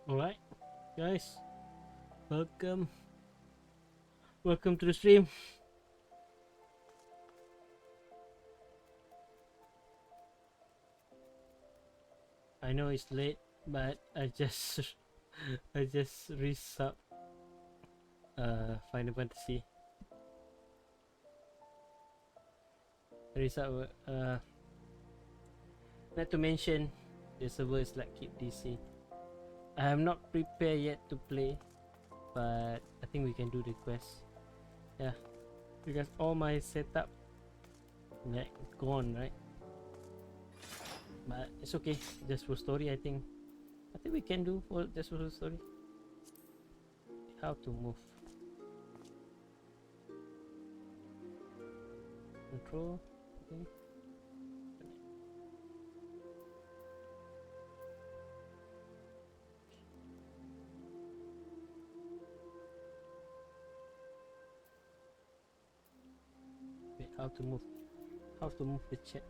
Alright, guys, welcome to the stream. I know it's late, but I just I just resub Final Fantasy. Resub not to mention the server is like keep DC. I am not prepared yet to play, but I think we can do the quest. Yeah, because all my setup like gone, right? But it's okay, just for story. I think we can do for just for the story. How to move? Control. Okay. Wait, how to move? How to move the chat?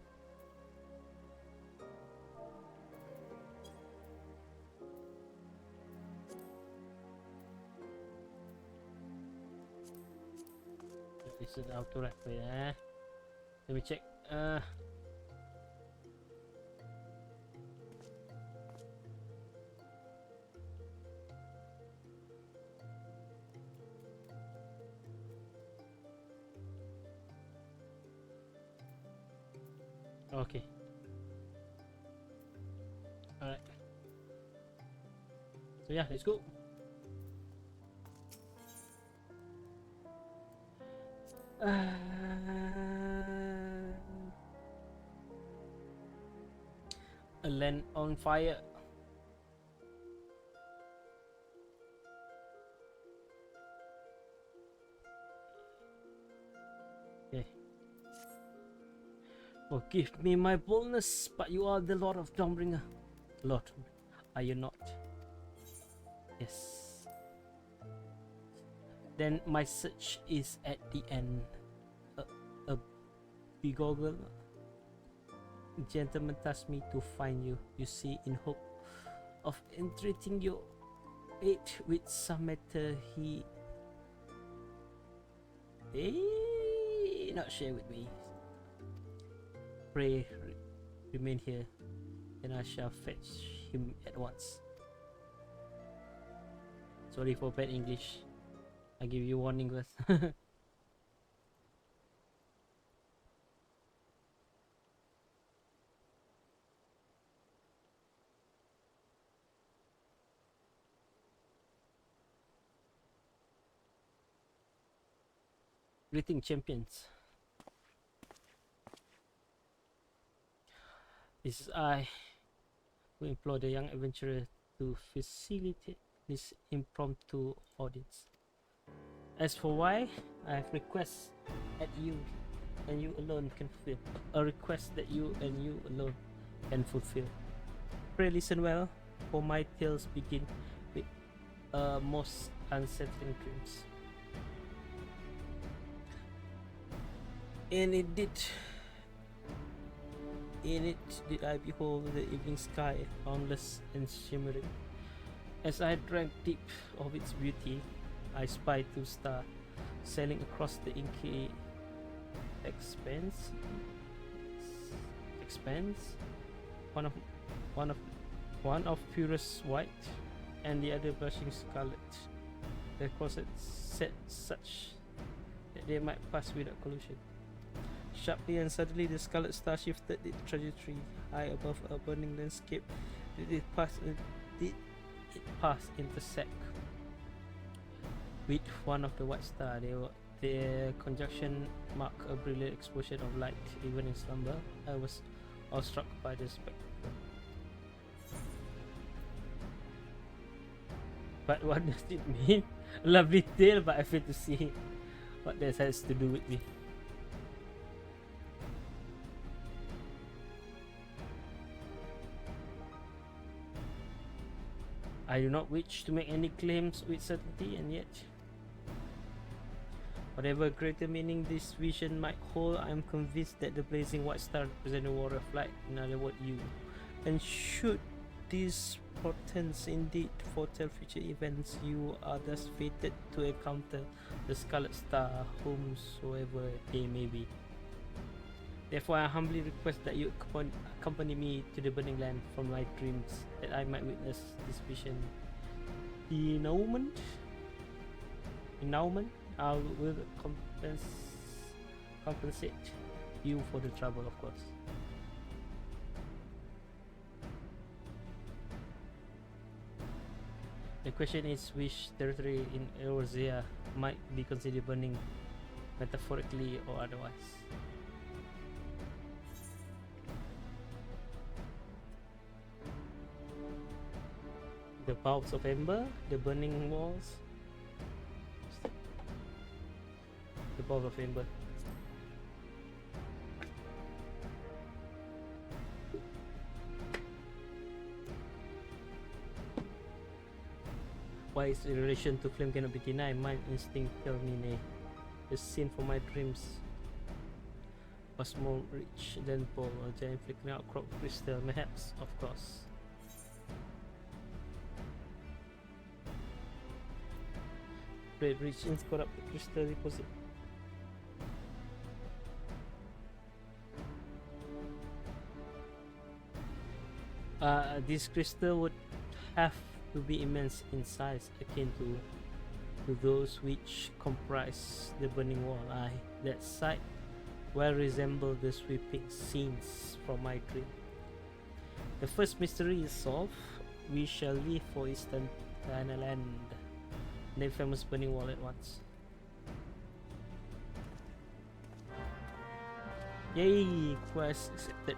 This is auto right. Wait, let me check. Okay. Alright. So yeah, let's go. A land on fire. Okay. Forgive me my boldness, but you are the Lord of Dawnbringer. Lord, are you not? Yes. Then my search is at the end. A begoggle gentleman tasked me to find you. You see, in hope of entreating your aid with some matter he not share with me. Pray remain here, and I shall fetch him at once. Sorry for bad English. I give you warning first. Greeting champions. This is I who implore the young adventurer to facilitate this impromptu audience. As for why, I have requests at you and you alone can fulfill. A request that you and you alone can fulfill. Pray listen well, for my tales begin with most unsettling dreams. In it did I behold the evening sky, boundless and shimmering. As I drank deep of its beauty, I spied two stars sailing across the inky expanse. One of purest white, and the other blushing scarlet. Their courses set such that they might pass without collision. Sharply and suddenly, the scarlet star shifted its trajectory high above a burning landscape. Did it pass intersect with one of the white stars? Their conjunction marked a brilliant explosion of light. Even in slumber, I was awestruck by the spectacle. But what does it mean? A lovely tale, but I fail to see what this has to do with me. I do not wish to make any claims with certainty, and yet, whatever greater meaning this vision might hold, I am convinced that the blazing white star represents the warrior of light, in other words, you, and should These portents indeed foretell future events. You are thus fated to encounter the Scarlet Star, whomsoever they may be. Therefore, I humbly request that you accompany me to the Burning Land from my dreams, that I might witness this vision. Denouement? I will compensate you for the trouble, of course. The question is which territory in Eorzea might be considered burning, metaphorically or otherwise. The Boughs of Ember, the Burning Walls, the Boughs of Ember. Why is in relation to flame cannot be denied? My instinct tell me nay. The scene for my dreams was more rich than Paul, a giant flickering out crop crystal, perhaps, of course. Great rich in corrupted crystal deposit. This crystal would have to be immense in size, akin to those which comprise the burning wall. That sight well resembled the sweeping scenes from my dream. The first mystery is solved. We shall leave for Eastern Land, the famous burning wall, at once. Yay! Quest accepted.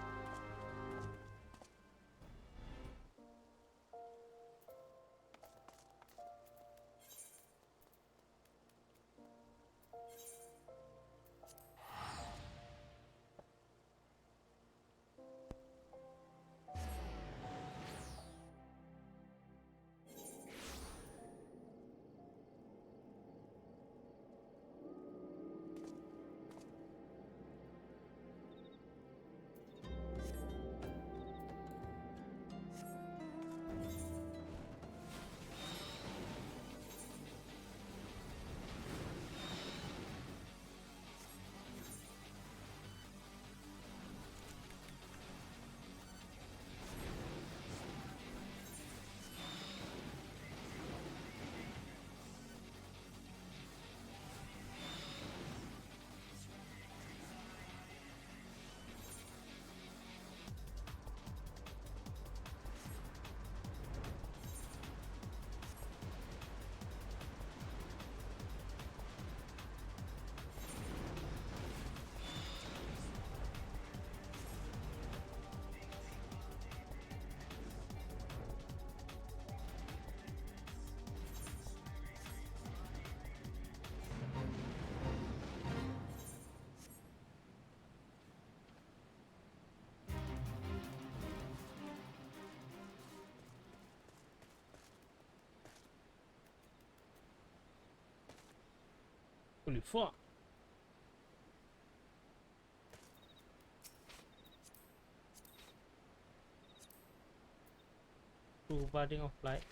Holy fuck! Two budding of light.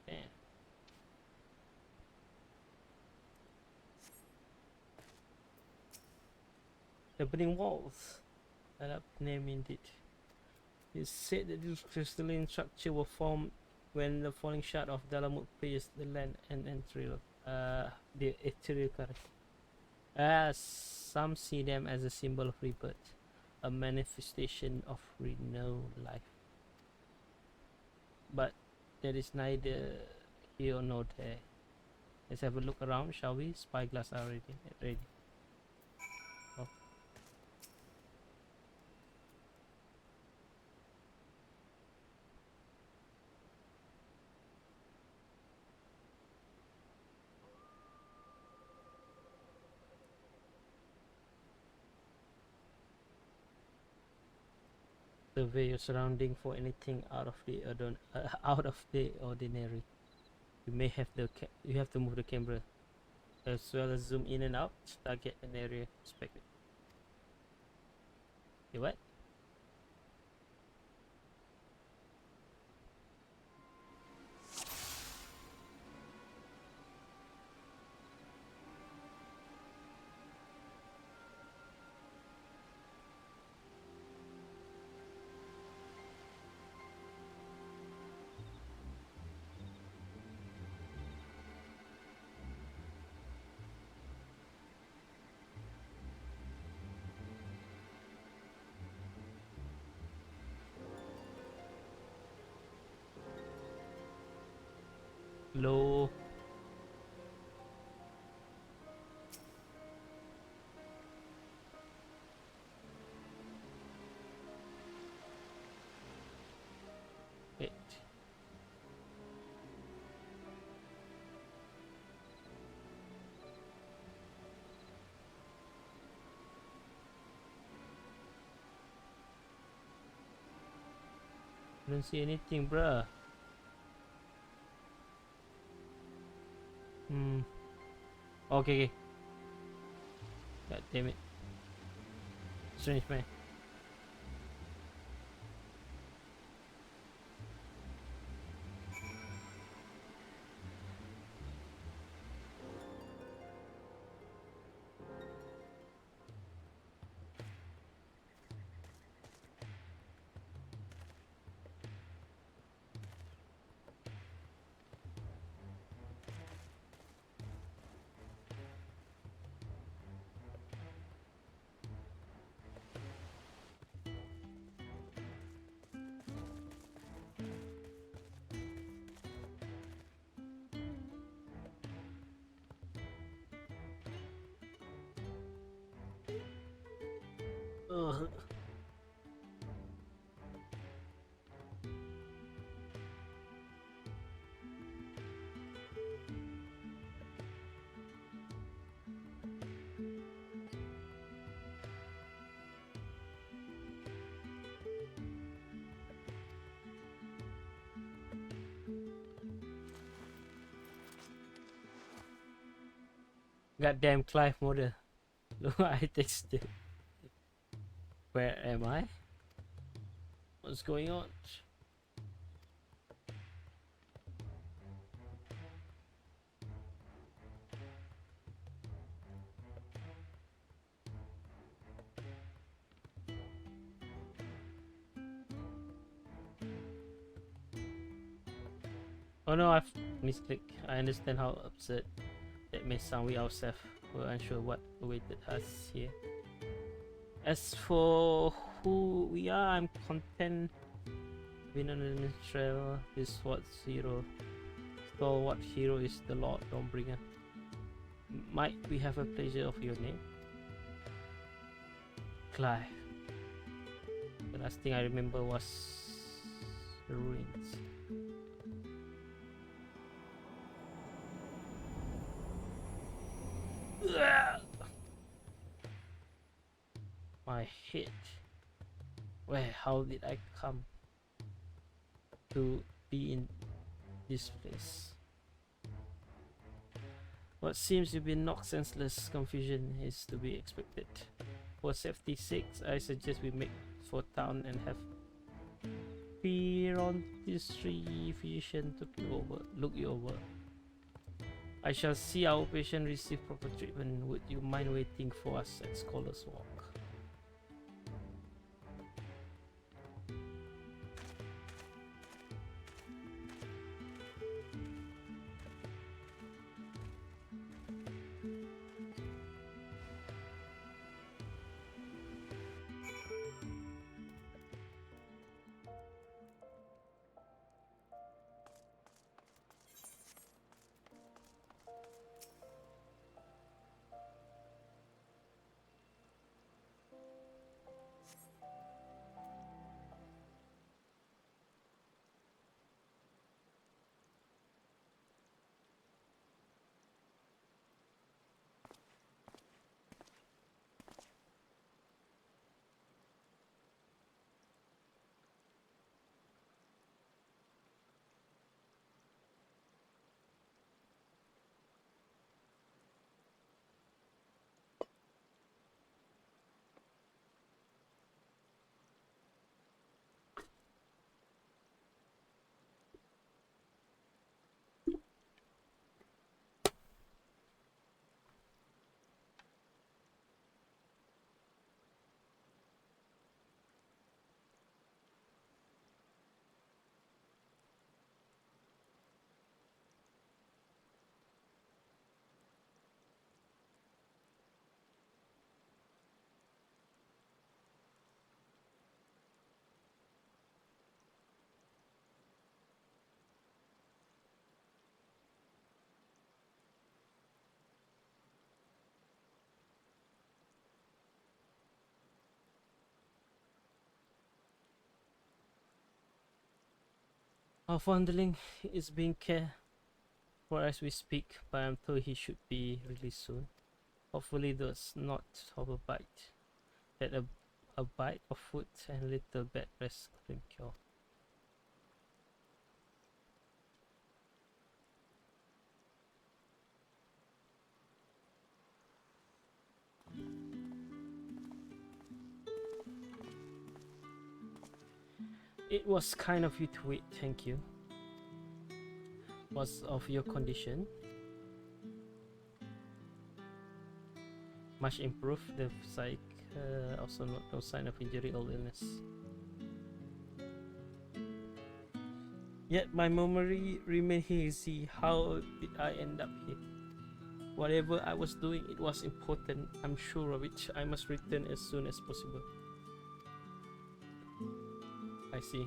Damn. The burning walls. That name indeed. It's said that this crystalline structure was formed when the falling shard of Dalamut pierced the land and the ethereal current. Some see them as a symbol of rebirth, a manifestation of renewed life. But that is neither here nor there. Let's have a look around, shall we? Spyglass are ready. Oh. Survey your surrounding for anything out of the ordinary. You have to move the camera as well as zoom in and out to target an area perspective. You what? Low. Wait. Don't see anything, bruh. Okay, okay. God damn it. Strange man. Ugh. Goddamn Clive model. Look, I texted. Where am I? What's going on? Oh no, I've misclicked. I understand how absurd that may sound. We ourselves were unsure what awaited us here. As for who we are, I'm content being an administrator. This what hero. Stalwart hero is the Lord Dawnbringer. Might we have a pleasure of your name? Clive. The last thing I remember was the ruins. My head. Where? How did I come to be in this place? What seems to be knocked senseless confusion is to be expected. For safety's sake, I suggest we make for town and have Perontistry physician to look you over. I shall see our patient receive proper treatment. Would you mind waiting for us at Scholar's Walk? Our foundling is being cared for as we speak, but I'm told he should be released soon. Hopefully does not have a bite. That a bite of food and little bed rest couldn't cure. It was kind of you to wait, thank you. What's of your condition? Much improved, the psych also no sign of injury or illness. Yet my memory remained hazy. How did I end up here? Whatever I was doing, it was important. I'm sure of it. I must return as soon as possible. I see.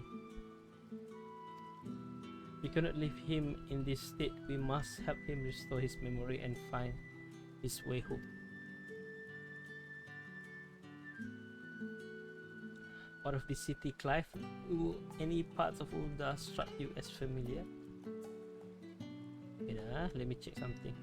We cannot leave him in this state. We must help him restore his memory and find his way home. Out of the city, Clive, will any parts of Ulda struck you as familiar? Wait, let me check something.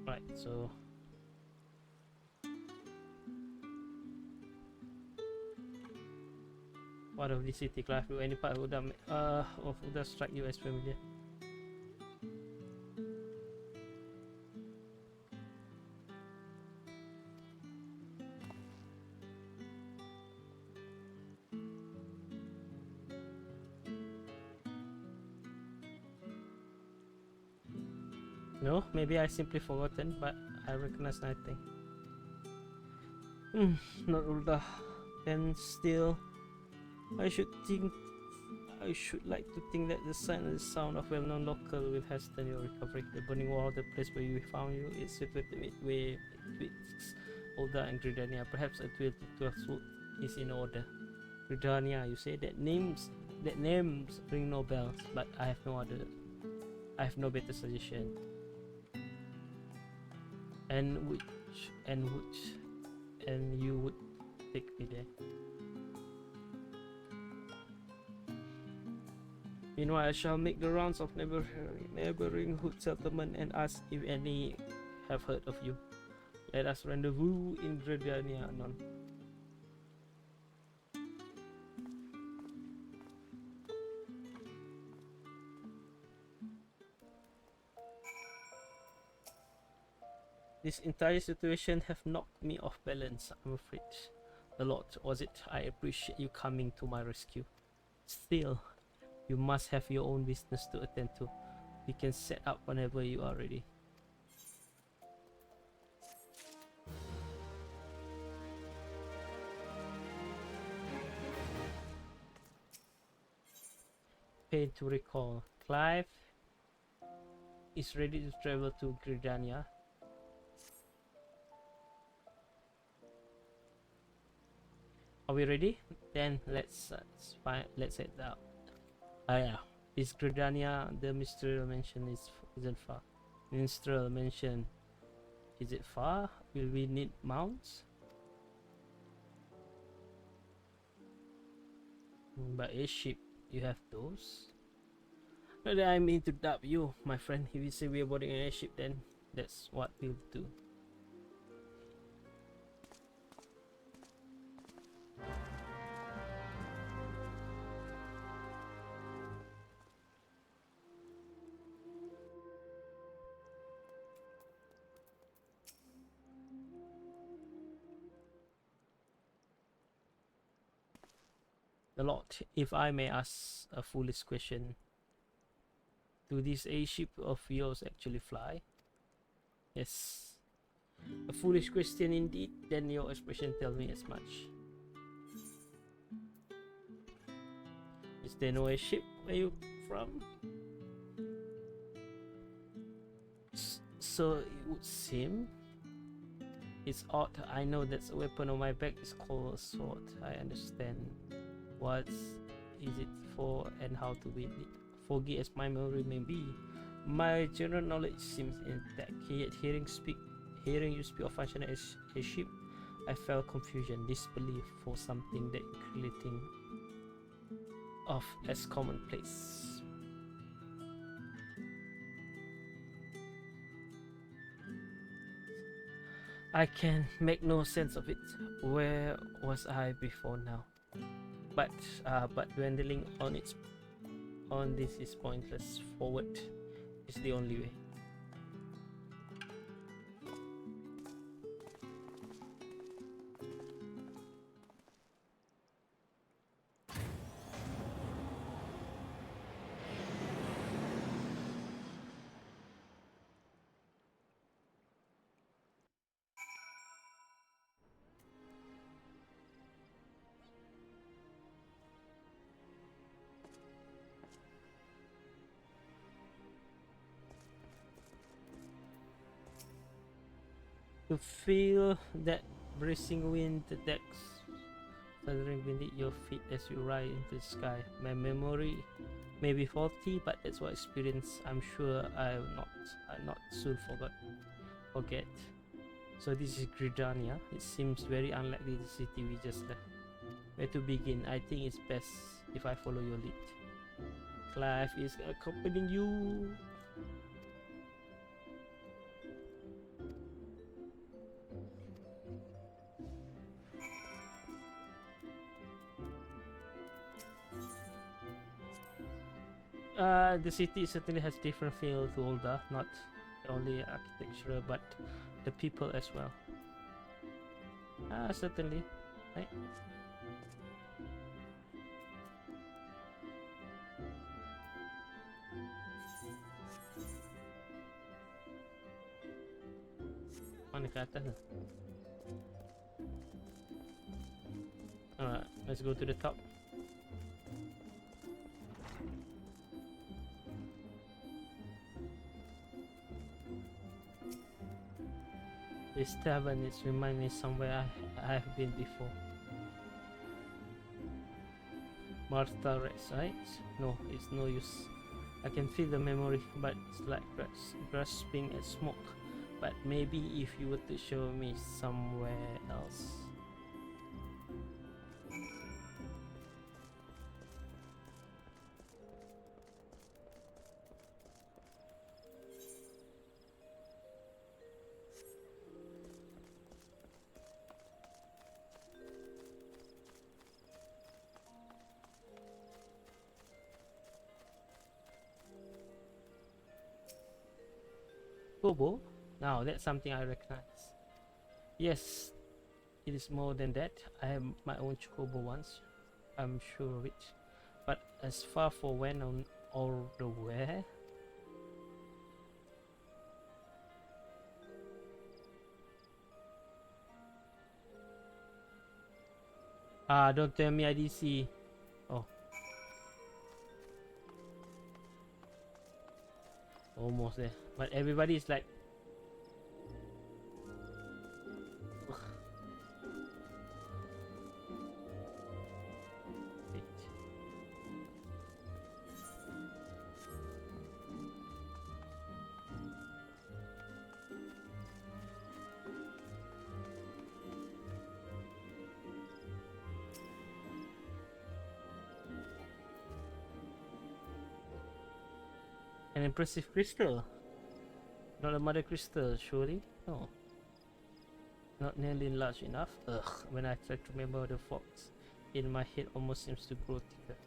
Right, so part of the city, Clive, will any part of Ulda strike you as familiar? No, maybe I simply forgotten, but I recognize nothing. Not Ulda. And still, I should like to think that the sign and the sound of well-known local will hasten your recovery. The burning wall, the place where we found you, is situated midway betwixt Ulda and Gridania. Perhaps a 12 foot is in order. Gridania, you say that names ring no bells, but I have no better suggestion. And you would take me there. Meanwhile, I shall make the rounds of neighboring hood settlement and ask if any have heard of you. Let us rendezvous in Gridania anon. This entire situation have knocked me off balance, I'm afraid. The Lord was it. I appreciate you coming to my rescue. Still, you must have your own business to attend to. We can set up whenever you are ready. Pain to recall. Clive is ready to travel to Gridania. Are we ready? Then let's head out. Yeah, this Gridania, the Minstrel Mansion isn't far. Minstrel Mansion, is it far? Will we need mounts? But airship, you have those? Not that I mean to doubt you, my friend. If you say we are boarding an airship, then that's what we'll do. The Lord, if I may ask a foolish question, do this airship of yours actually fly? Yes. A foolish question indeed, then your expression tells me as much. Is there no airship where you from? So it would seem. It's odd. I know that a weapon on my back is called a sword. I understand. What is it for and how to win it? Foggy as my memory may be, my general knowledge seems intact. Yet hearing you speak of function as a ship, I felt confusion, disbelief for something that you clearly think of as commonplace. I can make no sense of it. Where was I before now? But dwindling on this is pointless. Forward is the only way. To feel that bracing wind, the decks shuddering beneath your feet as you ride into the sky. My memory may be faulty, but that's what experience I'm sure I'll not soon forget. So this is Gridania. It seems very unlikely the city we just left. Where to begin? I think it's best if I follow your lead. Clive is accompanying you. The city certainly has different feel to Ul'dah, not only architecture but the people as well. Certainly, right? Mana ke atas tu? Alright, let's go to the top. This tavern is remind me somewhere I have been before. Martha Rex, right? No, it's no use. I can feel the memory, but it's like grasping at smoke. But maybe if you were to show me somewhere else. Kobo? Now that's something I recognize. Yes, it is more than that. I have my own chocobo once, I'm sure of it. But as far for when on or the where? Don't tell me IDC. Oh. Almost there. But everybody is like... An impressive crystal. Not a mother crystal, surely? No. Not nearly large enough. Ugh, when I try to remember the fox in my head almost seems to grow thicker.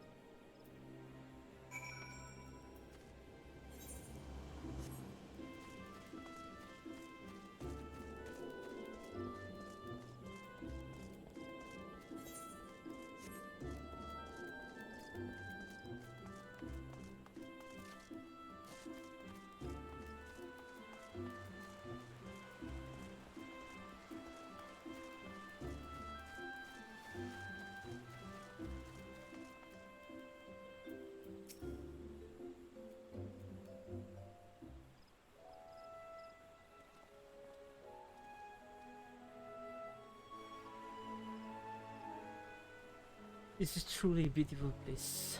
This is truly a beautiful place.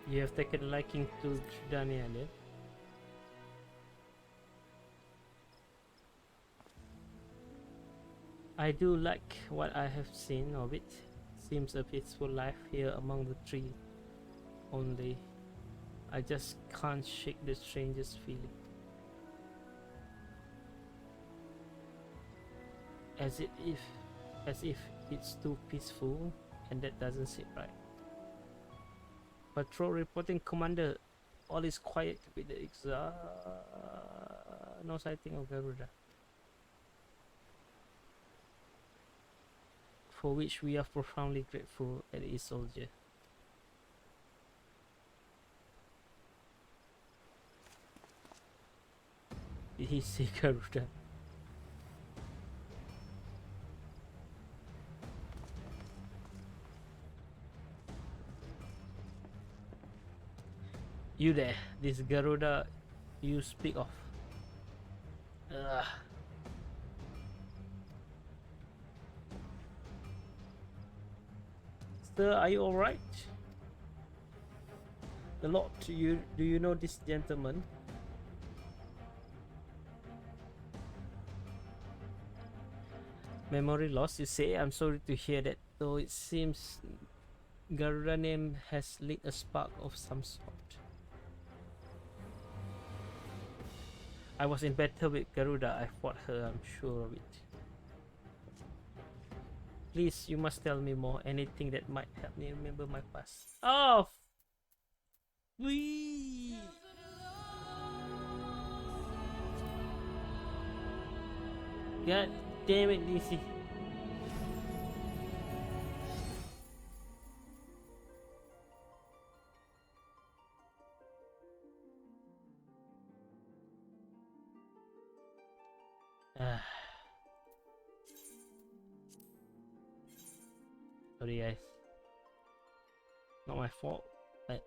You have taken a liking to Jordania then? I do like what I have seen of it. Seems a peaceful life here among the trees. Only, I just can't shake the strangest feeling. As if it's too peaceful, and that doesn't sit right. Patrol reporting, Commander. All is quiet with the no sighting of Garuda. For which we are profoundly grateful at his soldier. Did he say Garuda? You there, this Garuda you speak of. Ugh. Sir, are you alright? The Lord, do you know this gentleman? Memory loss, you say? I'm sorry to hear that, though it seems Garuda name has lit a spark of some sort. I was in battle with Garuda. I fought her, I'm sure of it. Please, you must tell me more. Anything that might help me remember my past. Oh! Wee! God damn it, DC. Sorry guys. Not my fault, but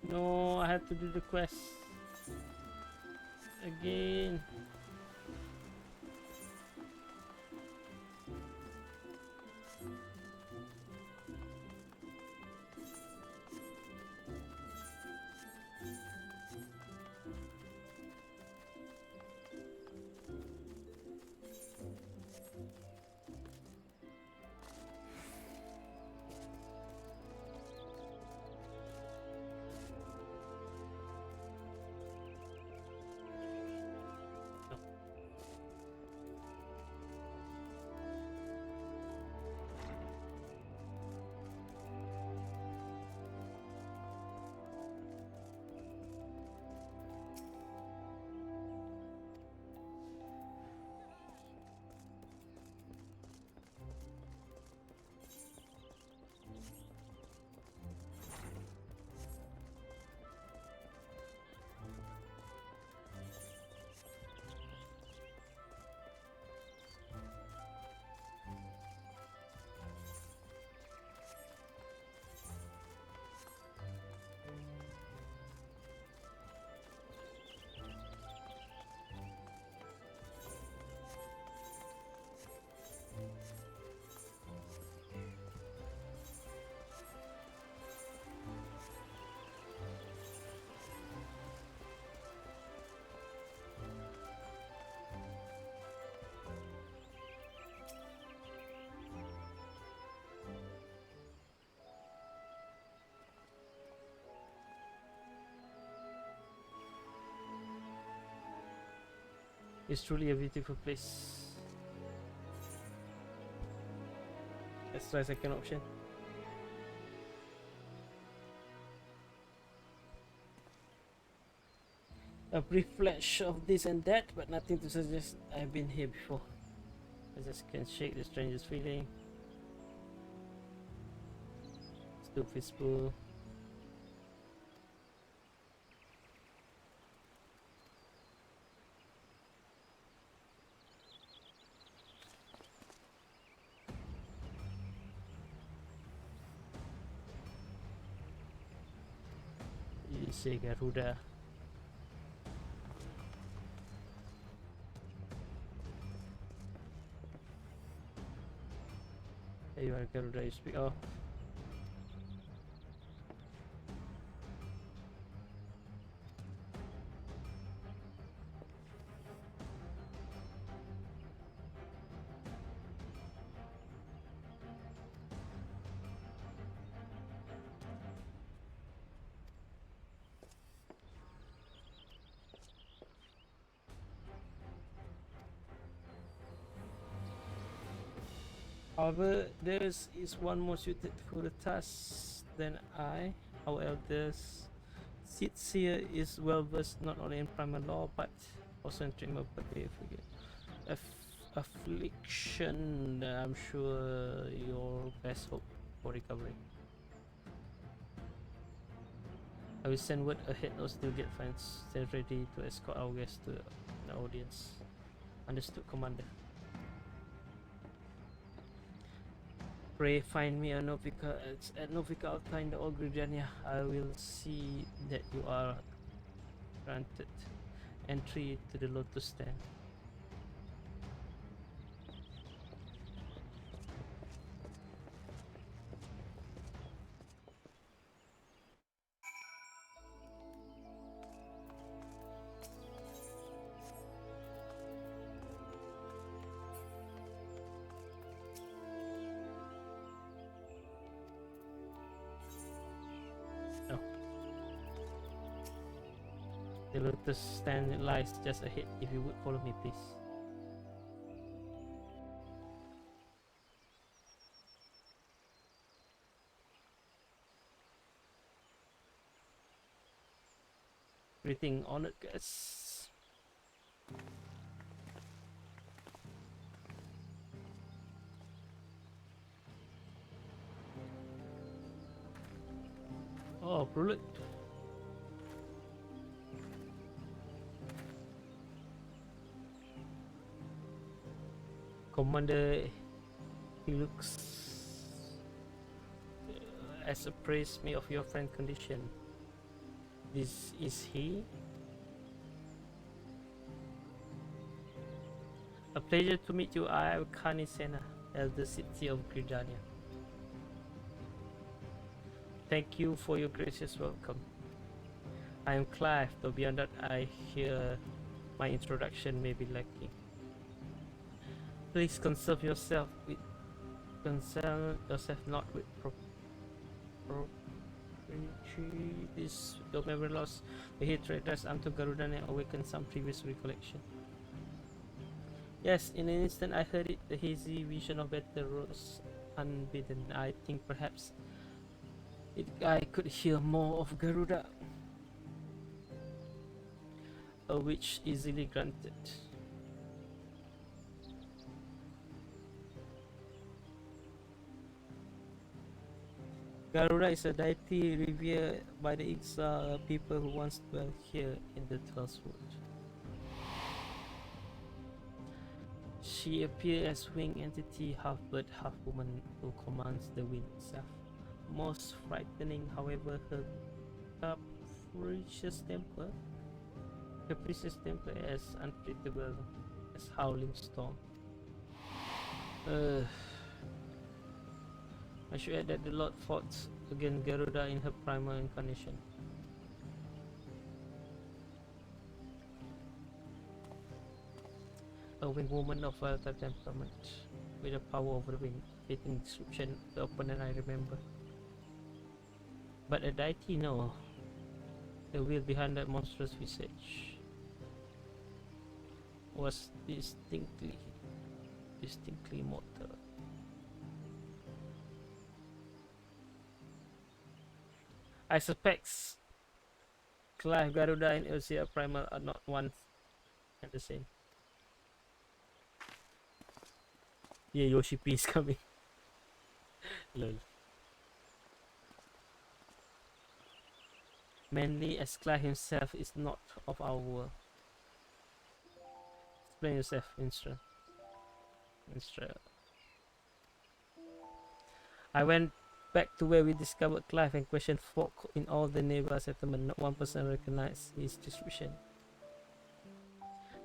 no, I have to do the quest again. It's truly a beautiful place. Let's try second option. A brief flash of this and that, but nothing to suggest I've been here before. I just can't shake the strangest feeling. It's too peaceful. You say Garuda. Hey, you are Garuda, you speak. Oh. However, there is one more suited for the task than I. Our elders sits here is well versed not only in primal law but also in treatment of particular figure. Affliction, I'm sure your best hope for recovery. I will send word ahead or still get friends. Stand ready to escort our guests to the audience. Understood, Commander. Pray find me a Novika at Novika Alta in the Old Gridania. I will see that you are granted entry to the Lotus Stand. The Lotus Stand lies just ahead. If you would follow me, please. Greeting, honored guests. Oh, brilliant. Commander, he looks as appraised me of your friend condition. This is he? A pleasure to meet you. I am Kani Sena, elder city of Gridania. Thank you for your gracious welcome. I am Clive, though beyond that I hear my introduction may be lacking. Please concern yourself not with this your memory loss. The hatred that's unto Garuda and awaken some previous recollection. Yes, in an instant I heard it, the hazy vision of battle rose unbidden. I think perhaps I could hear more of Garuda, a wish easily granted. Garuda is a deity revered by the Ixa people who once dwelt here in the 12th Wood. She appears as winged entity, half bird, half woman, who commands the wind itself. Most frightening, however, her capricious temper as unpredictable as howling storm. I should add that the Lord fought against Garuda in her primal incarnation. A winged woman of volatile temperament, with a power over the wind, fitting description the opponent I remember. But a deity, no. The will behind that monstrous visage. was distinctly mortal. I suspect Clive, Garuda, and Elsia Primal are not one and the same. Yeah, Yoshi P is coming. Lol. Mainly as Clive himself is not of our world. Explain yourself, Minstra. I went back to where we discovered Clive and questioned folk in all the neighbor settlement. Not one person recognized his description.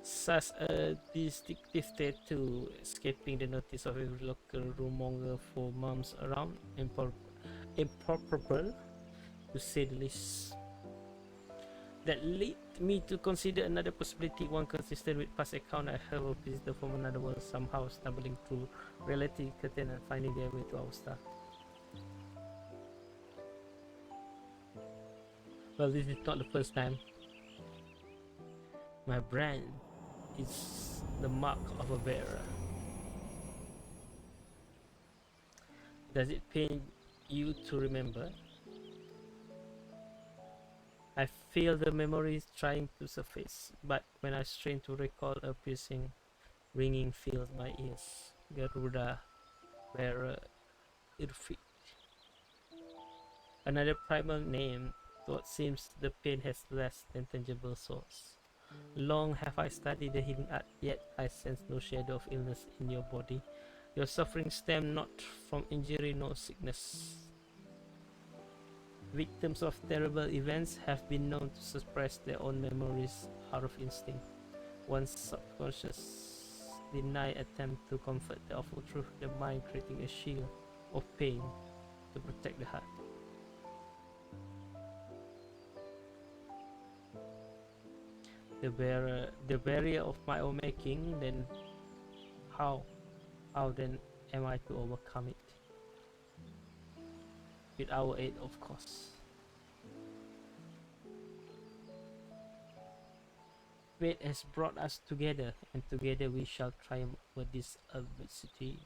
Such a distinctive tattoo, escaping the notice of every local rumonger for months around, improbable to say the least. That led me to consider another possibility, one consistent with past account I heard of visitors from another world somehow stumbling through reality curtain and finding their way to our star. Well, this is not the first time. My brand is the mark of a bearer. Does it pain you to remember? I feel the memories trying to surface, but when I strain to recall, a piercing, ringing fills my ears. Garuda, bearer, Irfit. Another primal name, though it seems the pain has less than tangible source. Long have I studied the healing art, yet I sense no shadow of illness in your body. Your suffering stems not from injury nor sickness. Victims of terrible events have been known to suppress their own memories out of instinct. One's subconscious denied attempt to comfort the awful truth, the mind creating a shield of pain to protect the heart. The barrier of my own making, then how then am I to overcome it? With our aid, of course. Fate has brought us together, and together we shall triumph over this adversity.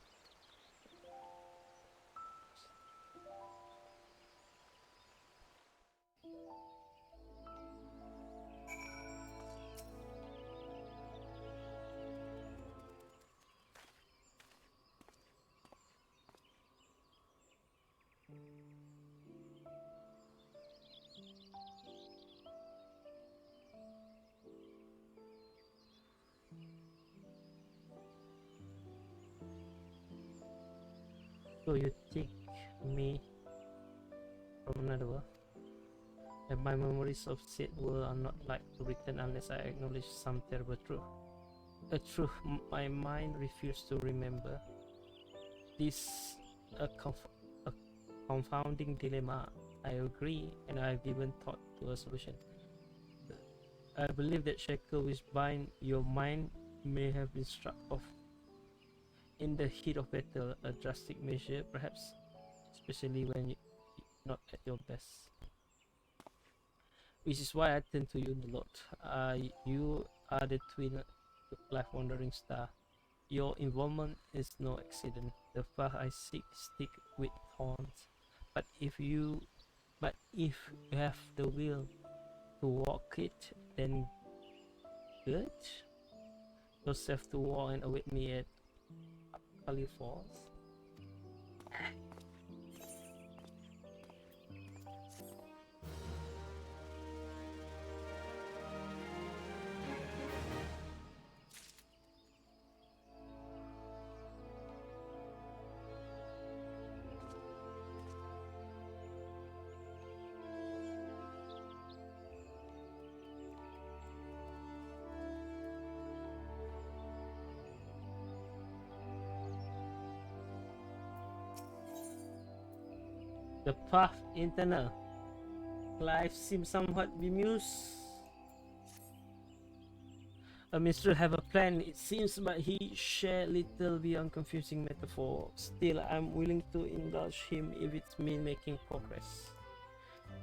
So you take me from another world, and my memories of said world are not like to return unless I acknowledge some terrible truth. A truth my mind refused to remember. This a confounding dilemma. I agree, and I've given thought to a solution. I believe that shackle which bind your mind may have been struck off in the heat of battle, a drastic measure perhaps, especially when you're not at your best. Which is why I turn to you, the Lord. You are the twin life wandering star. Your involvement is no accident. The path I seek stick with thorns, but if you have the will to walk it, then good yourself to walk and await me at Kali Falls. The path internal. Clive seems somewhat bemused. A minstrel have a plan, it seems, but he share little beyond confusing metaphor. Still, I'm willing to indulge him if it's mean making progress.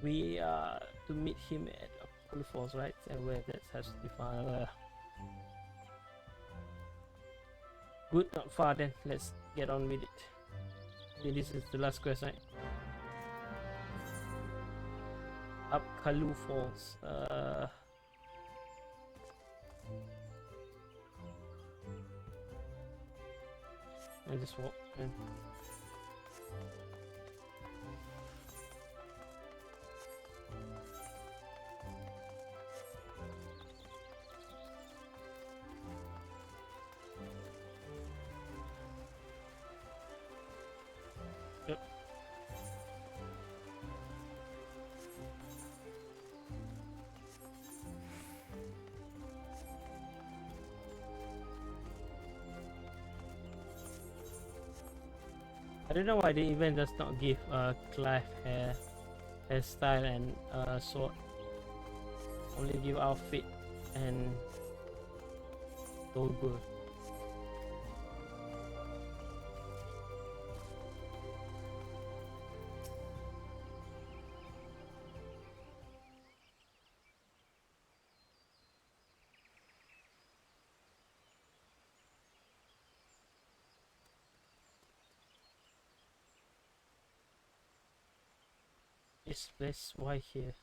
We are to meet him at Apollo Falls, right? And where that has defined. Good, not far then. Let's get on with it. Okay, this is the last quest, right? Up Kalu Falls. I just walk and yep. I don't know why the event does not give Clive hairstyle and sword. Only give outfit and Dolgur. This place, why here?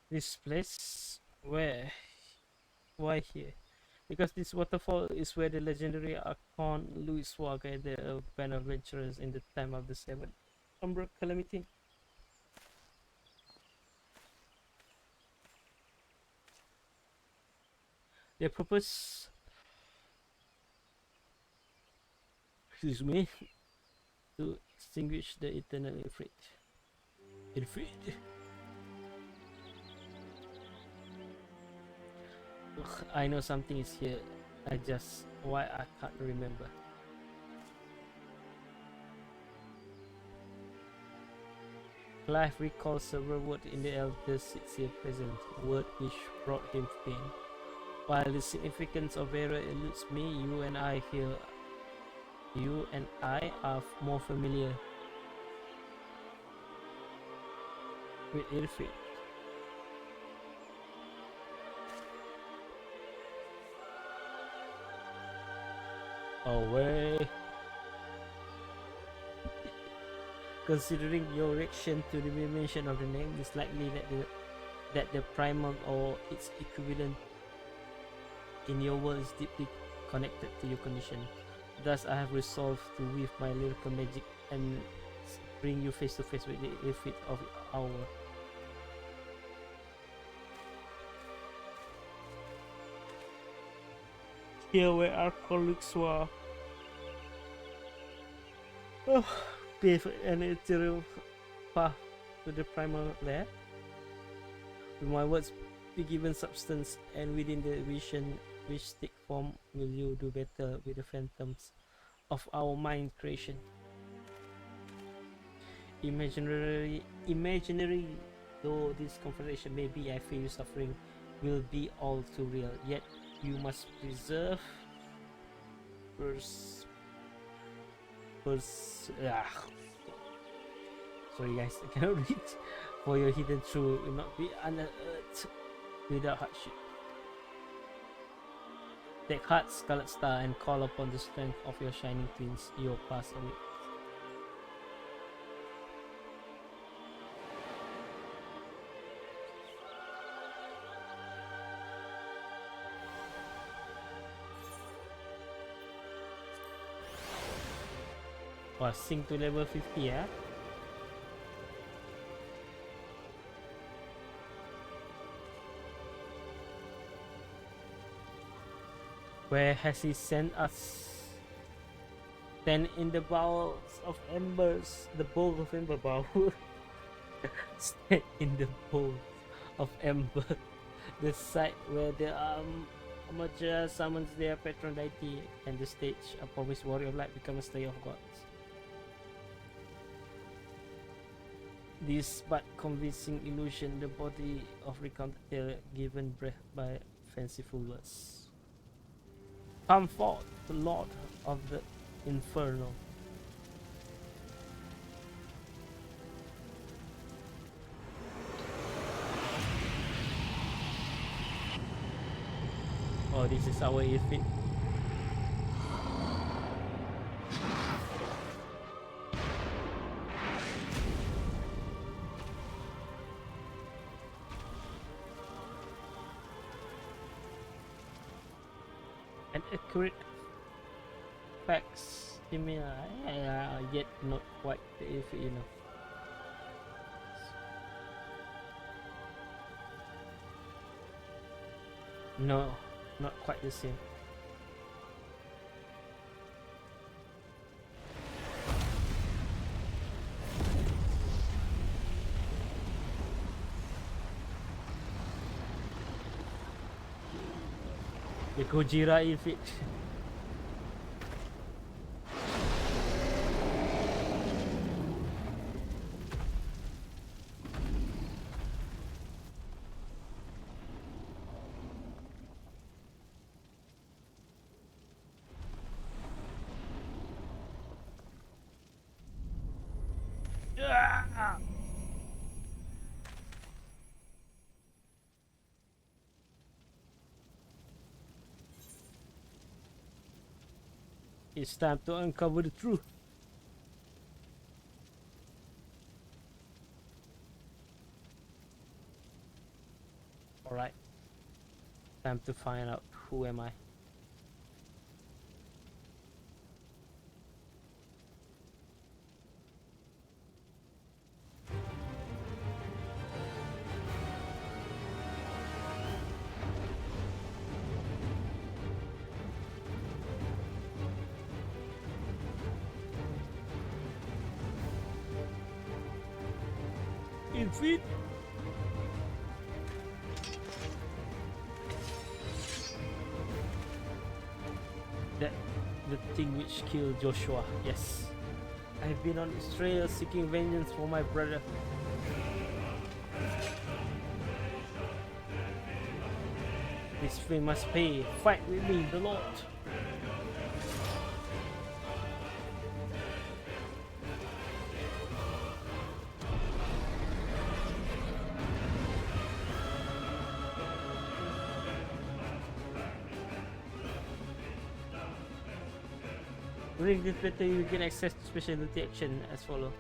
This place, where? Why here? Because this waterfall is where the legendary Archon Louis War guided the band of adventurers in the time of the Seventh Umbra Calamity. Their purpose, excuse me, to extinguish the eternal Ifrit. Ifrit. Ugh, I know something is here. Why I can't remember. Clive recalls several words in the Elder's 6-year present, word which brought him pain. While the significance of error eludes me, you and I are more familiar with Irfit. Away. Considering your reaction to the mention of the name, it's likely that the primal or its equivalent in your world is deeply connected to your condition. Thus, I have resolved to weave my lyrical magic and bring you face to face with the Ifrit of our. Here where our colleagues were. Oh, pave an ethereal path to the primal lair. Will my words be given substance, and within the vision which take form, will you do better with the phantoms of our mind creation? Imaginary though this confrontation may be, I feel your suffering will be all too real. Yet you must preserve sorry guys, I cannot read. For your hidden truth will not be unearthed without hardship. Take heart, Scarlet Star, and call upon the strength of your shining twins, your past away. Wow, sync to level 50, yeah? Where has he sent us? Stand in the bowels of embers, the bowl of ember bowl. Stand in the bowl of ember, the site where the Amaja summons their patron deity, and the stage upon which warrior of light becomes a slayer of gods. This but convincing illusion, the body of recounted tale given breath by fanciful words. Come forth, the Lord of the Inferno. Oh, this is our Ifrit. An accurate facts similar, yet not quite the Ifrit, you know. No, not quite the same. The Gojira Ifrit. It's time to uncover the truth. Alright. Time to find out who am I. Ifrit. That the thing which killed Joshua. Yes, I've been on this trail seeking vengeance for my brother. This flame must pay. Fight with me, the Lord. During this battle, you gain access to specialty action as follows.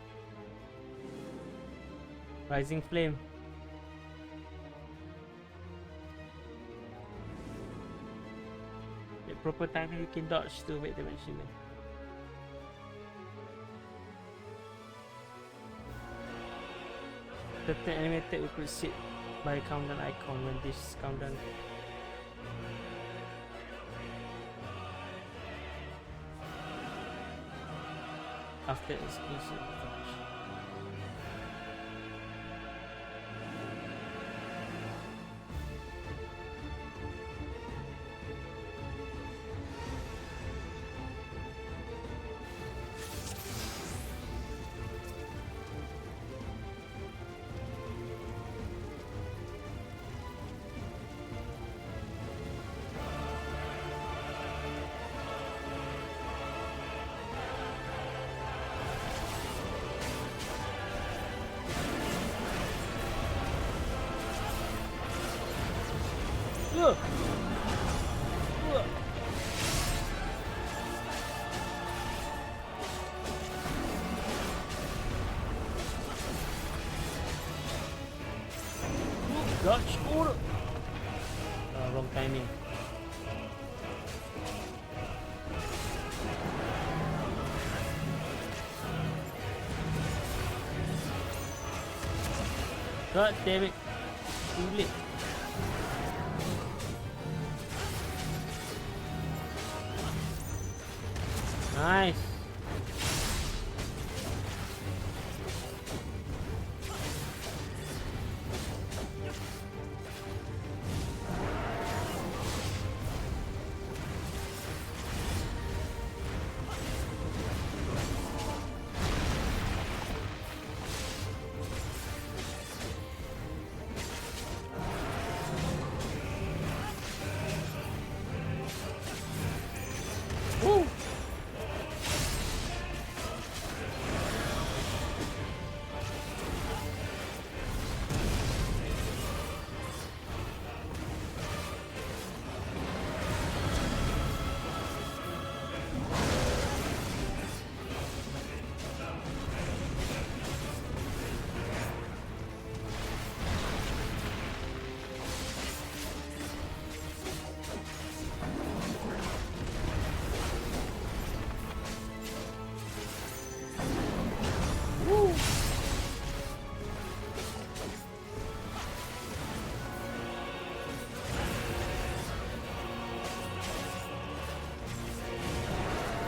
Rising Flame. At proper timing, you can dodge to avoid damage. Certain enemy attack will proceed by countdown icon when this countdown. After execution. Dodge order. Wrong timing. God damn it. Too late. Nice.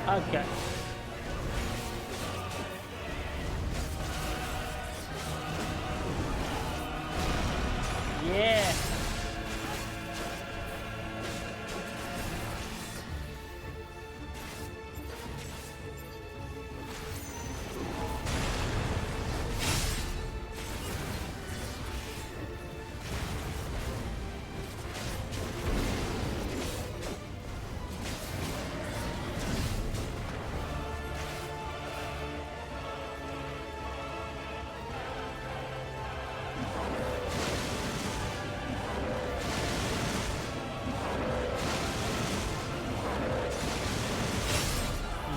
Okay. Yeah.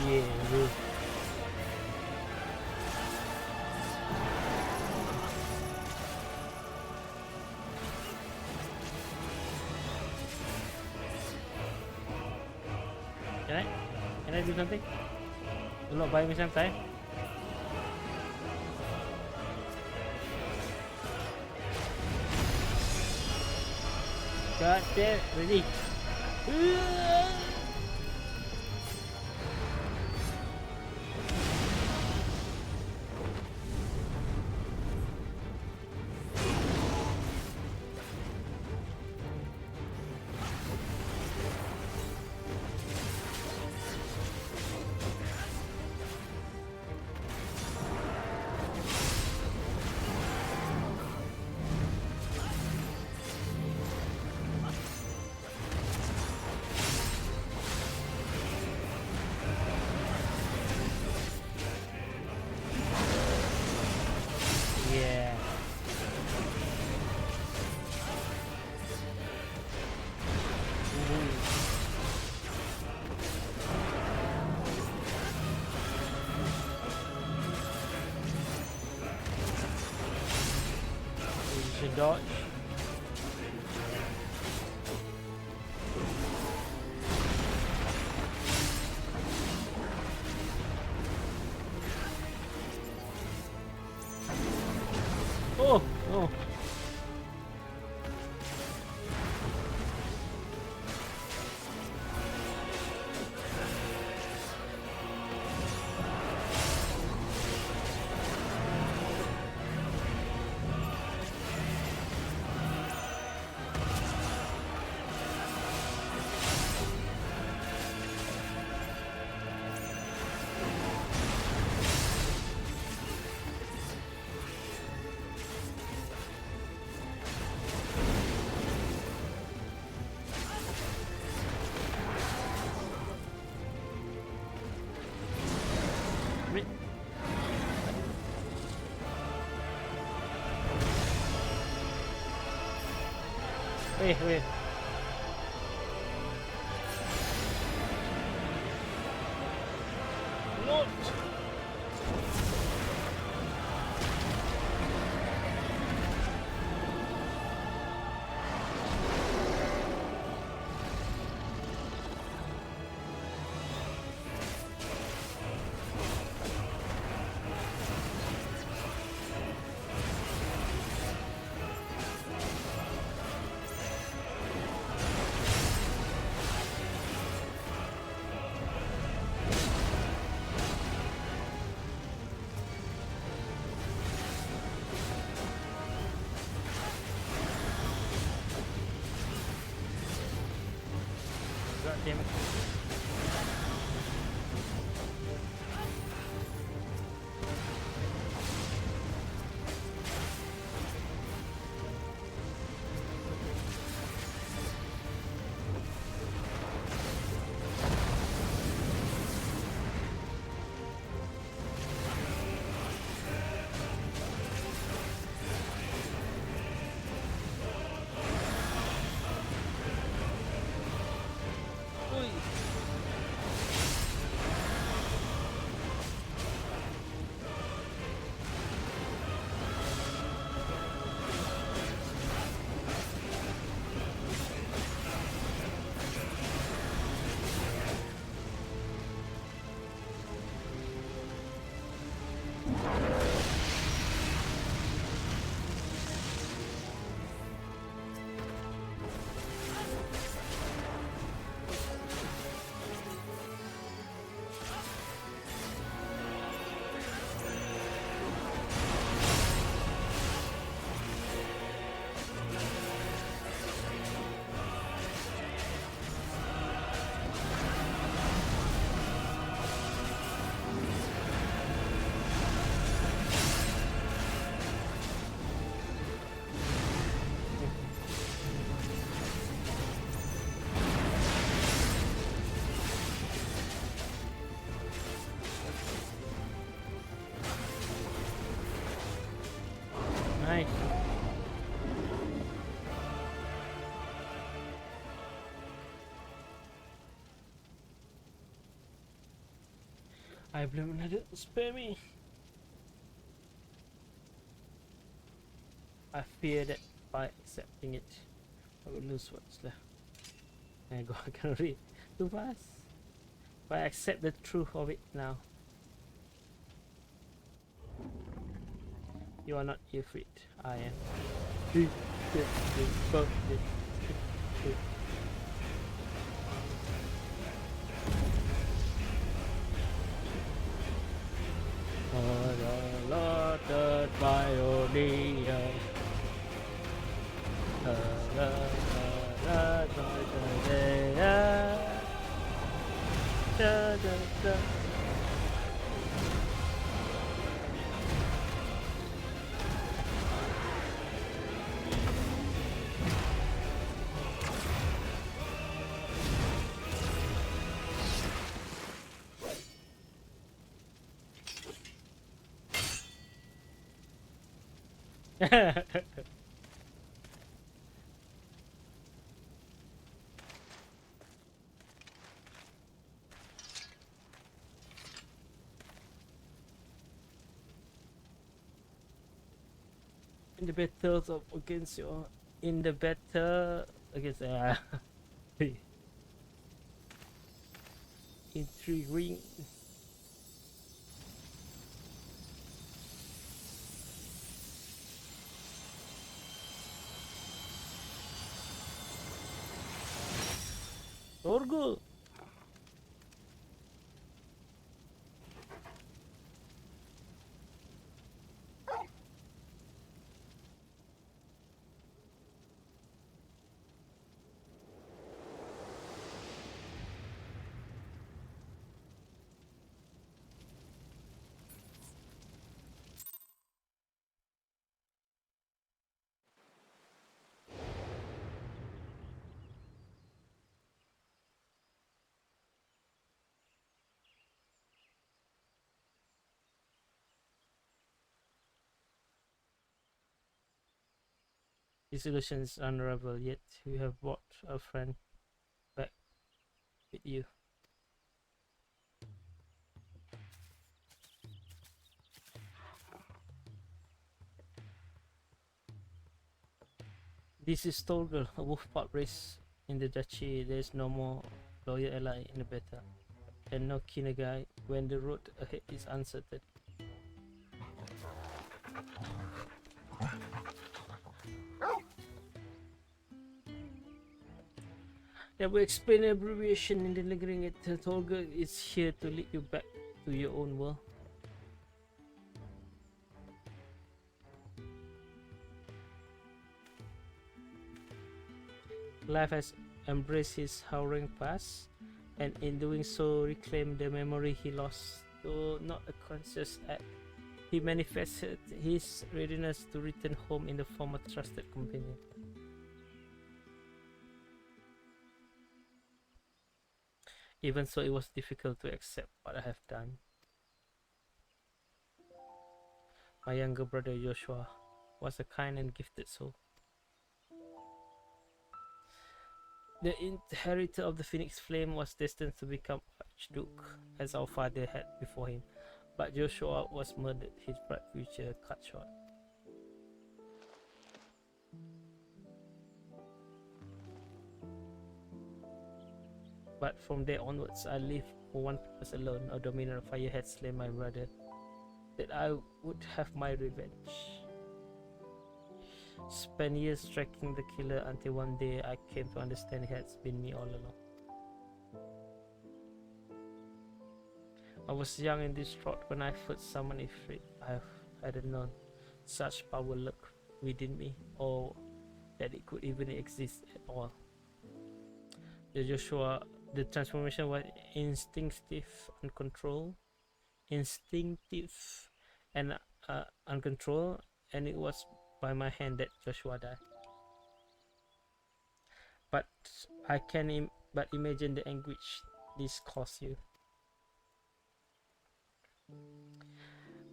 Yeah, bro. Can I? Can I do something? Will not buy me some time? God damn, ready. Yeah. Position dodge. Oh, oh. Wait. Wait. What? God damn it. Ui. I blame another. Spare me. I fear that by accepting it, I will lose what's left. I go. I can read too fast. But I accept the truth of it now. You are not Ifrit. I am. The pioneer. In the battles of against your in the battle against intriguing. Torgul. This illusion is unravel, yet you have brought a friend back with you. This is Torgul, a wolf pack race in the duchy. There is no more loyal ally in the battle, and no keener guide when the road ahead is uncertain. That will explain the abbreviation in the lingering it. Torgul is here to lead you back to your own world. Life has embraced his howling past, and in doing so reclaimed the memory he lost. Though not a conscious act, he manifested his readiness to return home in the form of a trusted companion. Even so, it was difficult to accept what I have done. My younger brother Joshua was a kind and gifted soul, the inheritor of the Phoenix Flame. Was destined to become Archduke, as our father had before him, but Joshua was murdered, his bright future cut short. But from there onwards, I lived for one purpose alone. A dominant fire had slain my brother, that I would have my revenge. Spent years tracking the killer until one day I came to understand it had been me all along. I was young and distraught when I first summoned Ifrit. I hadn't known such power lurked within me, or that it could even exist at all. The transformation was instinctive and uncontrolled, and it was by my hand that Joshua died. But I can imagine the anguish this caused you.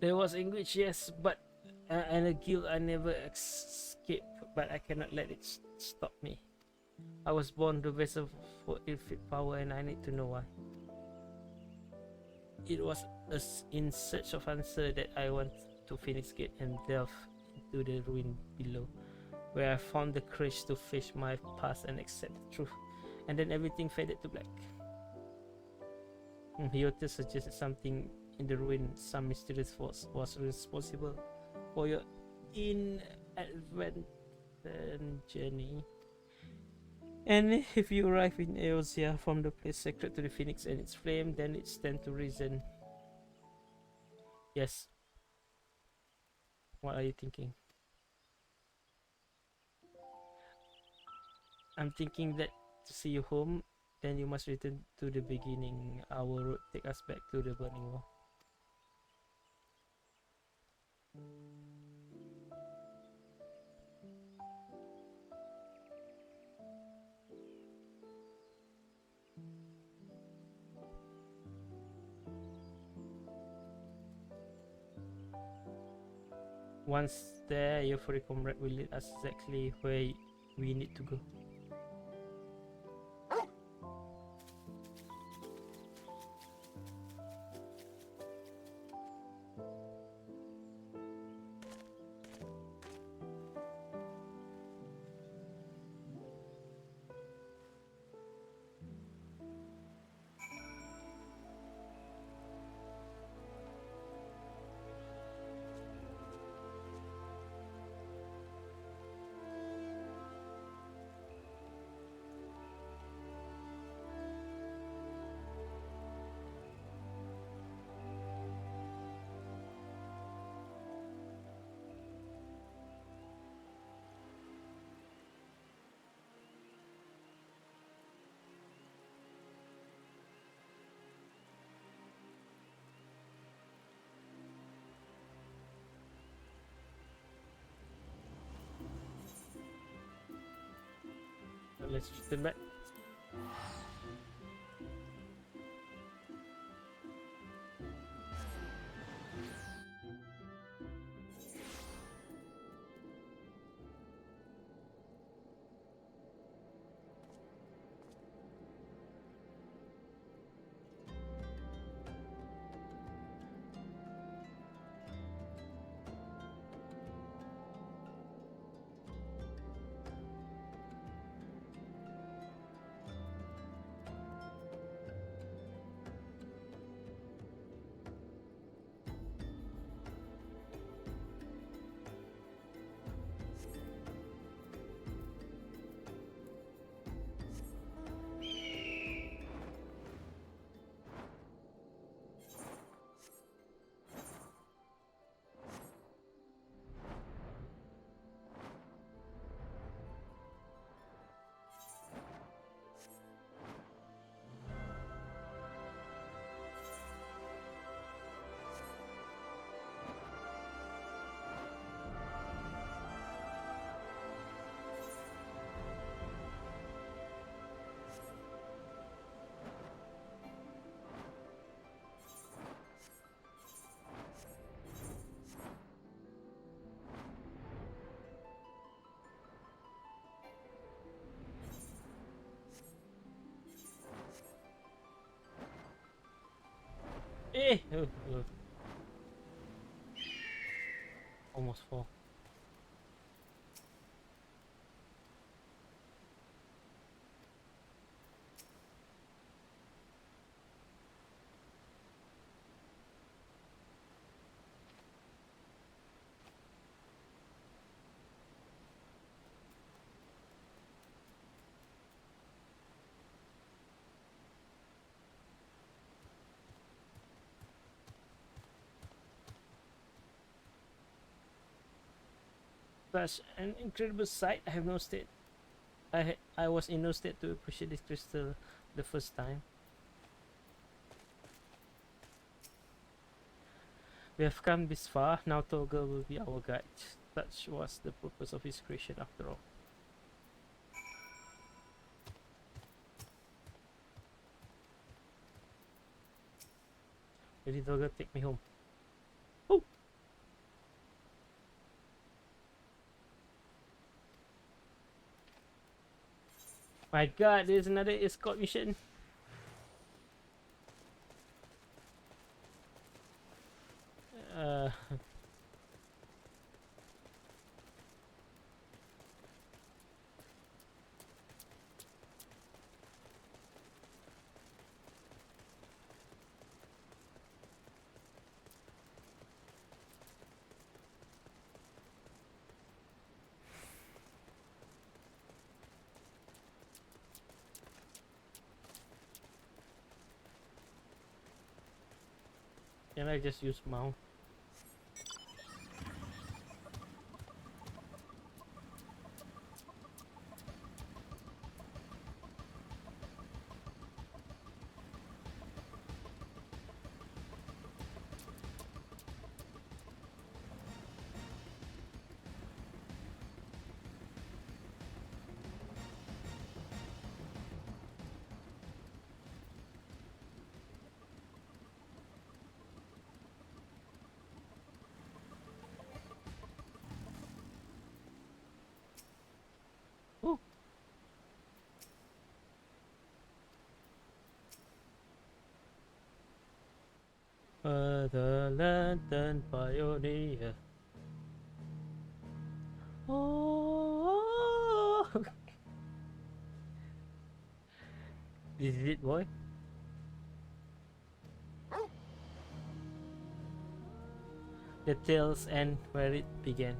There was anguish, yes, but and a guilt I never escaped. But I cannot let it stop me. I was born the vessel for infinite power, and I need to know why. it was in search of answer that I went to Phoenix Gate and delved into the ruin below, where I found the courage to face my past and accept the truth. And then everything faded to black. Hyote suggested something in the ruin, some mysterious force was responsible for your inadvertent journey. And if you arrive in Eosia from the place sacred to the phoenix and its flame, then it stands to reason. Yes. What are you thinking? I'm thinking that to see you home, then you must return to the beginning. Our road take us back to the burning wall. Once there, your furry comrade will lead us exactly where we need to go. Let's return back. Eh! Almost fall. Such an incredible sight. I have no state. I was in no state to appreciate this crystal the first time. We have come this far. Now Toggle will be our guide. Such was the purpose of his creation after all. Lady Toggle, take me home. Oh! My god, there's another escort mission. Can I just use mount? Oh, the lantern pioneer. Oh, this is it, boy. The tales end where it began.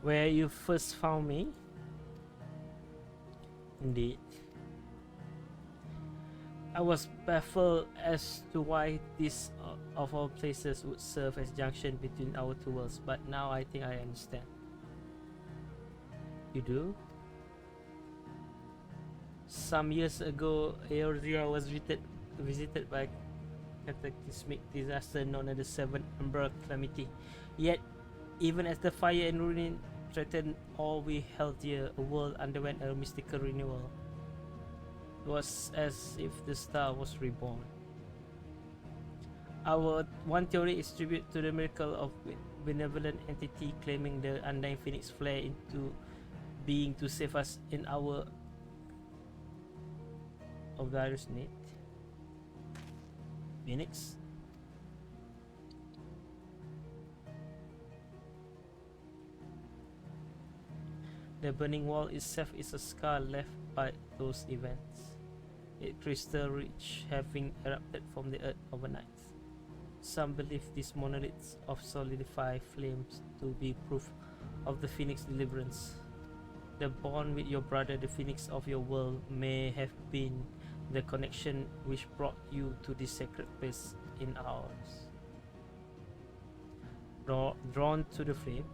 Where you first found me? Indeed. I was baffled as to why this of all places would serve as junction between our two worlds, but now I think I understand. You do? Some years ago, Eorzea was visited by cataclysmic disaster known as the Seven Umbra Calamity. Yet, even as the fire and ruin threatened all we held dear, a world underwent a mystical renewal. It was as if the star was reborn. Our one theory is tribute to the miracle of benevolent entity claiming the undying phoenix flare into being to save us in our of direst need. Phoenix? The burning wall itself is a scar left by those events. It crystal rich, having erupted from the earth overnight. Some believe these monoliths of solidified flames to be proof of the phoenix deliverance. The bond with your brother, the phoenix of your world, may have been the connection which brought you to this sacred place in ours. Drawn to the flame,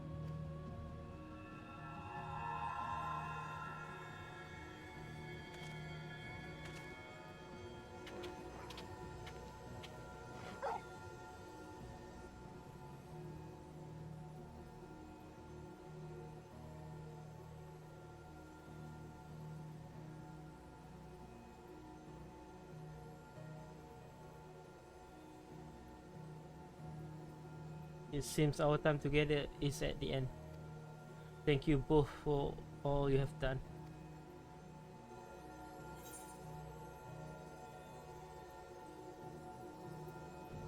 it seems our time together is at the end. Thank you both for all you have done.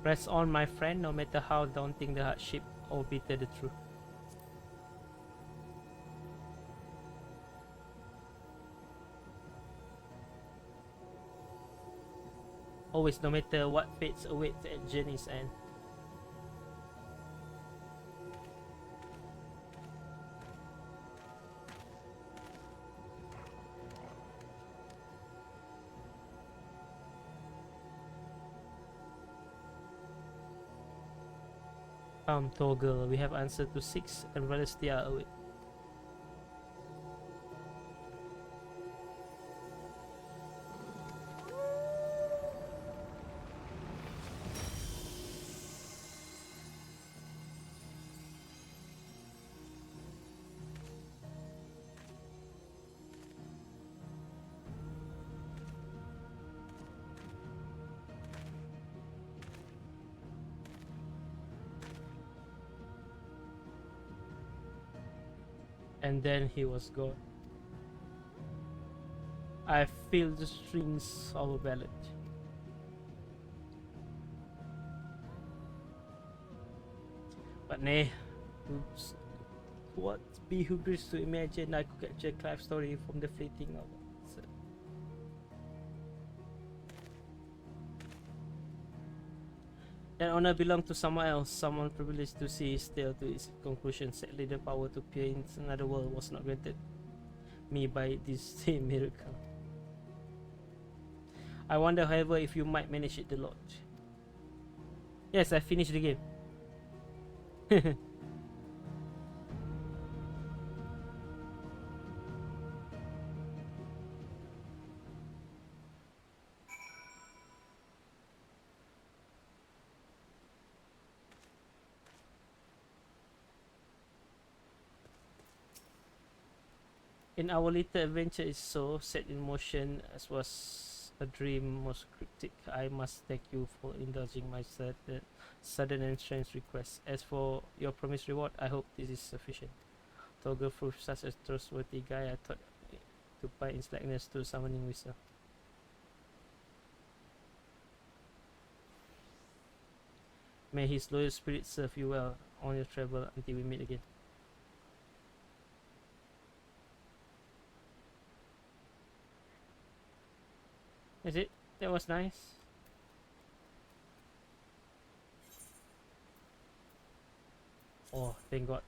Press on, my friend, no matter how daunting the hardship or bitter the truth. Always, no matter what fates await at journey's end. Come, Toggle, we have answered to 6 and Valestia away. And then he was gone. I feel the strings of a ballad. But nay, what be hubris to imagine I could capture Clive's story from the fleeting of it. That honor belonged to someone else, someone privileged to see his tale to its conclusion. Sadly, the power to peer into another world was not granted me by this same miracle. I wonder, however, if you might manage it the lot. Yes, I finished the game. In our later adventure is so set in motion as was a dream most cryptic. I must thank you for indulging my sudden and strange request. As for your promised reward, I hope this is sufficient. Toggle proof such a trustworthy guy, I thought to buy its likeness to summoning whistle. May his loyal spirit serve you well on your travel until we meet again. Is it? That was nice. Oh, thank God.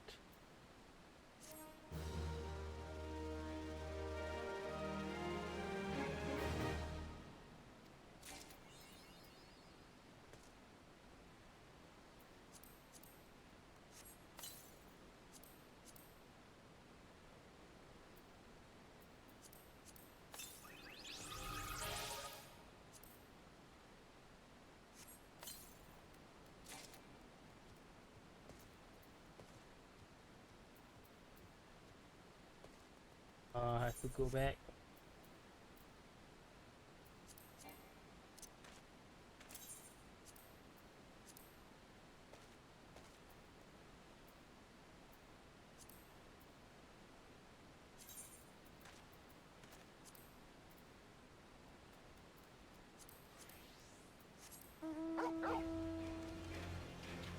I have to go back.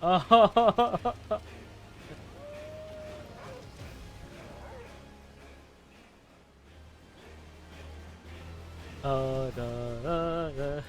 Oh, oh, the.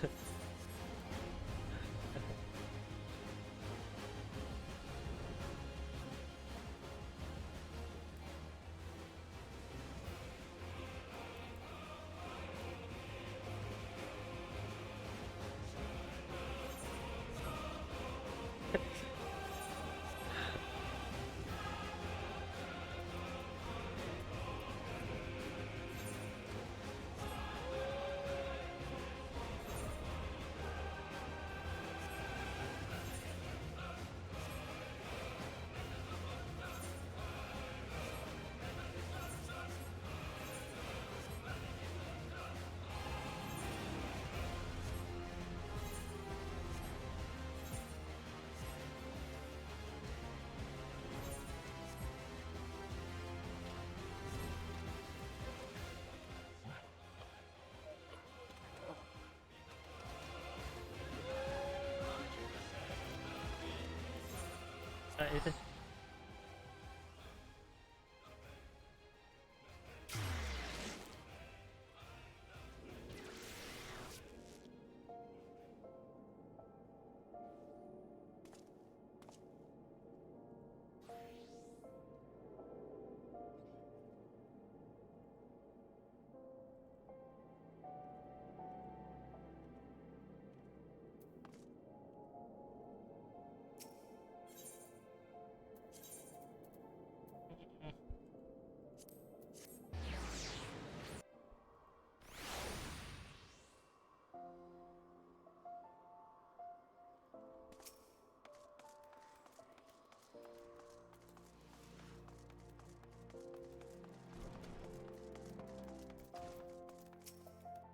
Itu.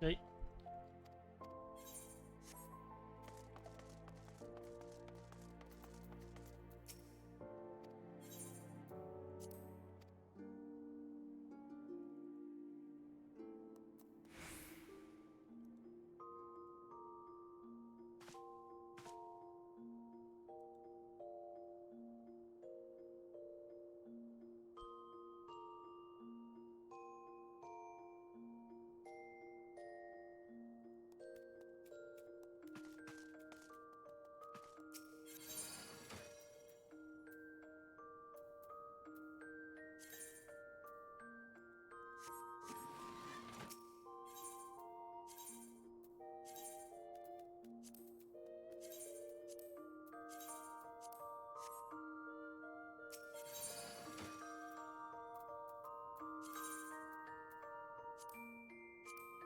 Đấy.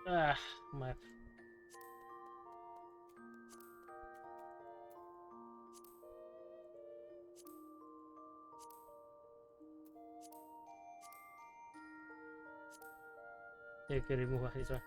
Ah, my. Okay, remove this one.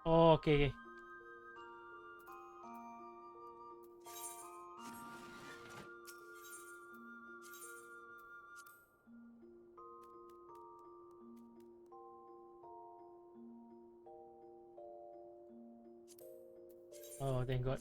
Oh, okay, okay. Oh, thank God.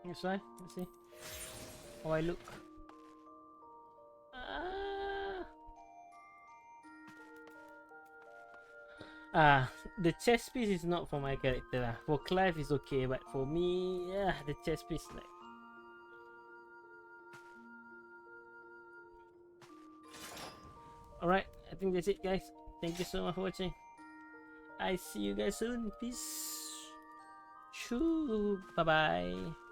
This one, let's see how I look. The chest piece is not for my character. For Clive is okay, but for me, the chest piece like. Alright, I think that's it, guys. Thank you so much for watching. I see you guys soon. Peace. Choo. Bye bye.